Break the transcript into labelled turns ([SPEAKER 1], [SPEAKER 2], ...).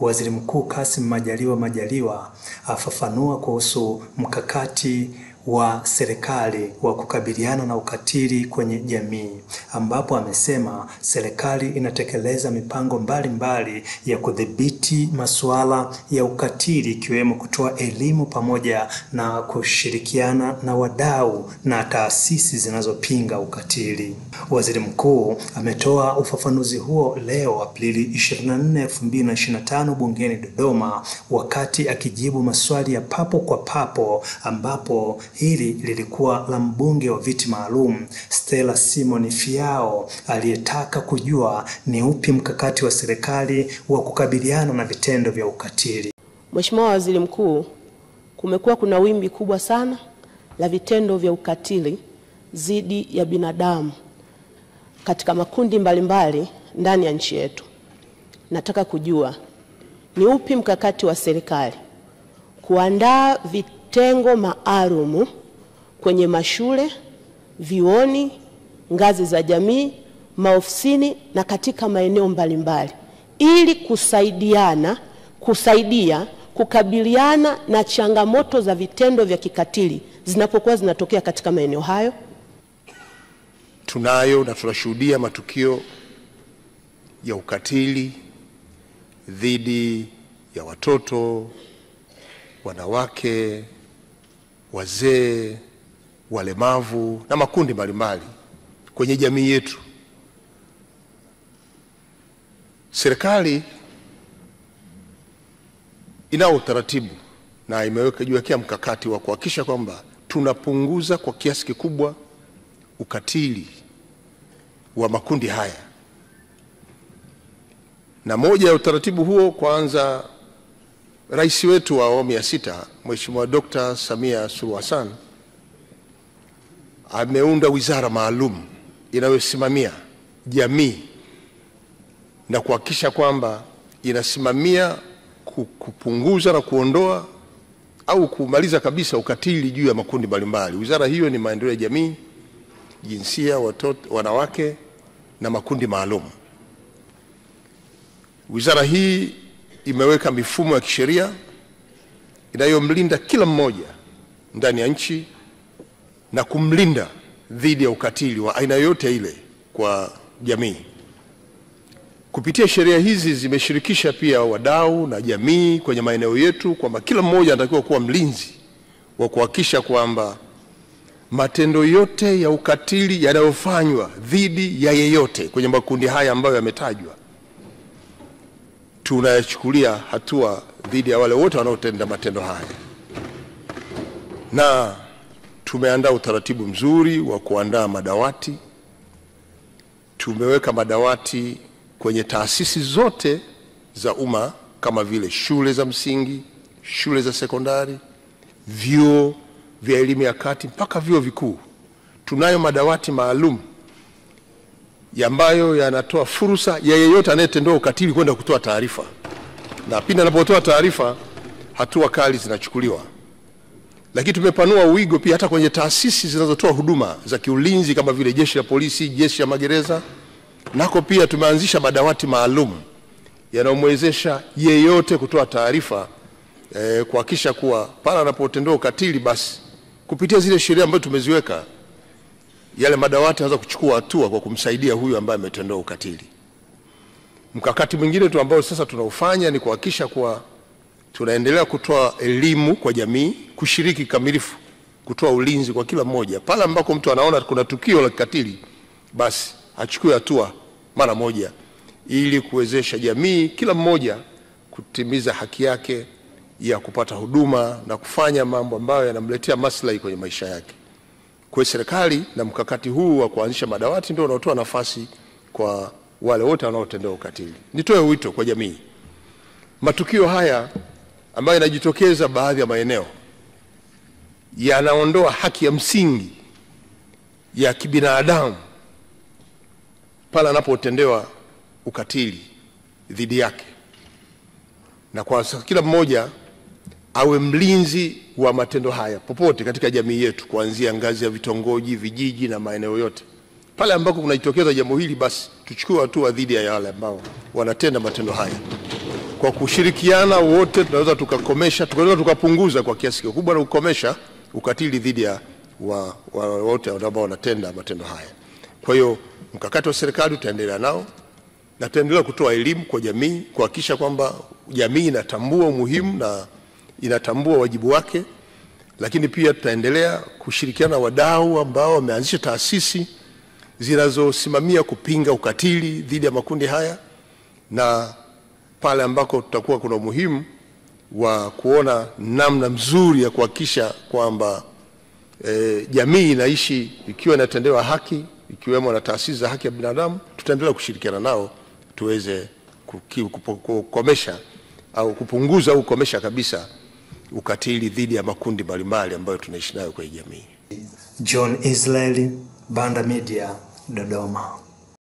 [SPEAKER 1] Waziri Mkuu Kassim Majaliwa afafanua kuhusu mkakati wa serikali wa kukabiliana na ukatili kwenye jamii, ambapo amesema serikali inatekeleza mipango mbalimbali ya kudhibiti masuala ya ukatili, ikiwemo kutoa elimu pamoja na kushirikiana na wadau na taasisi zinazopinga ukatili. Waziri Mkuu ametoa ufafanuzi huo leo Aprili 24, 2025 bungeni Dodoma, wakati akijibu maswali ya papo kwa papo, ambapo hili lilikuwa la mbunge wa viti maalum Stella Simon Fiao aliyetaka kujua ni upi mkakati wa serikali wa kukabiliana na vitendo vya ukatili.
[SPEAKER 2] Mheshimiwa Waziri Mkuu, kumekuwa kuna wimbi kubwa sana la vitendo vya ukatili dhidi ya binadamu katika makundi mbalimbali ndani ya nchi yetu. Nataka kujua ni upi mkakati wa serikali kuandaa vitengo maalum kwenye mashule, vioni, ngazi za jamii, maofisini na katika maeneo mbalimbali ili kusaidia kukabiliana na changamoto za vitendo vya kikatili zinapokuwa zinatokea katika maeneo hayo.
[SPEAKER 3] Tunayo na tunashuhudia matukio ya ukatili dhidi ya watoto, wanawake, wazee, walemavu na makundi mbalimbali kwenye jamii yetu. Serikali ina utaratibu na imejiwekea mkakati wa kuhakikisha kwamba tunapunguza kwa kiasi kikubwa ukatili wa makundi haya. Na moja ya utaratibu huo, kwanza, Rais wetu wa awamu ya 6 Mheshimiwa Dr. Samia Suluhu Hassan ameunda wizara maalum inayosimamia jamii na kuhakikisha kwamba inasimamia kupunguza na kuondoa au kumaliza kabisa ukatili juu ya makundi mbalimbali. Wizara hiyo ni maendeleo ya jamii, jinsia, watoto, wanawake na makundi maalum. Wizara hii imeweka mifumo ya kisheria inayomlinda kila mmoja ndani ya nchi na kumlinda dhidi ya ukatili wa aina yote ile kwa jamii. Kupitia sheria hizi zimeshirikisha pia wadau na jamii kwenye maeneo yetu, kwamba kila mmoja anatakiwa kuwa mlinzi wa kuhakikisha kwamba matendo yote ya ukatili yanayofanywa dhidi ya yeyote kwenye makundi haya ambayo yametajwa, tunayachukulia hatua dhidi ya wale wote wanaotenda matendo haya. Na tumeandaa utaratibu mzuri wa kuandaa madawati. Tumeweka madawati kwenye taasisi zote za umma kama vile shule za msingi, shule za sekondari, vyuo vya elimu ya kati mpaka vyuo vikuu. Tunayo madawati maalum ambayo yanatoa fursa ya yeyote anayetendewa ukatili kwenda kutoa taarifa, na pindi anapotoa taarifa hatua kali zinachukuliwa. Lakini tumepanua wigo pia hata kwenye taasisi zinazotoa huduma za kiulinzi kama vile jeshi la polisi, jeshi la magereza, nako pia tumeanzisha madawati maalum yanayomwezesha yeyote kutoa taarifa, kuhakikisha kuwa pale anapotendewa ukatili, basi kupitia zile sheria ambazo tumeziweka, yale madawati yanaweza kuchukua hatua kwa kumsaidia huyu ambaye ametendewa ukatili. Mkakati mwingine tu ambao sasa tunaufanya ni kuhakikisha kuwa tunaendelea kutoa elimu kwa jamii, kushiriki kamilifu, kutoa ulinzi kwa kila mmoja. Pale ambako mtu anaona kuna tukio la kikatili, basi achukue hatua mara moja ili kuwezesha jamii, kila mmoja kutimiza haki yake ya kupata huduma na kufanya mambo ambayo yanamletea maslahi kwenye maisha yake. Kwa serikali na mkakati huu wa kuanzisha madawati ndio unaotoa nafasi kwa wale wote wanaotendewa ukatili. Nitoe wito kwa jamii. Matukio haya ambayo yanajitokeza baadhi ya maeneo yanaondoa haki ya msingi ya kibinadamu pale anapotendewa ukatili dhidi yake, na kwa kila mmoja awe mlinzi wa matendo haya popote katika jamii yetu, kuanzia ngazi ya vitongoji, vijiji na maeneo yote. Pale ambako kunajitokeza jambo hili, basi tuchukue hatua dhidi ya wale ambao wanatenda matendo haya. Kwa kushirikiana wote tunaweza tukapunguza kwa kiasi kikubwa na kukomesha ukatili dhidi ya wote ambao wanatenda matendo haya. Kwa hiyo mkakati wa serikali utaendelea nao na tutaendelea kutoa elimu kwa jamii, kuhakikisha kwamba jamii inatambua umuhimu na inatambua wajibu wake, lakini pia tutaendelea kushirikiana na wadau ambao wameanzisha taasisi zinazosimamia kupinga ukatili dhidi ya makundi haya, na pale ambako tutakuwa kuna umuhimu wa kuona namna mzuri ya kuhakikisha kwamba jamii inaishi ikiwa inatendewa haki, ikiwemo na taasisi za haki ya binadamu, tutaendelea kushirikiana nao tuweze kukomesha au kupunguza au kukomesha kabisa ukatili dhidi ya makundi mbalimbali ambayo tunaishi nayo kwenye jamii.
[SPEAKER 1] John Israel, Banda Media, Dodoma.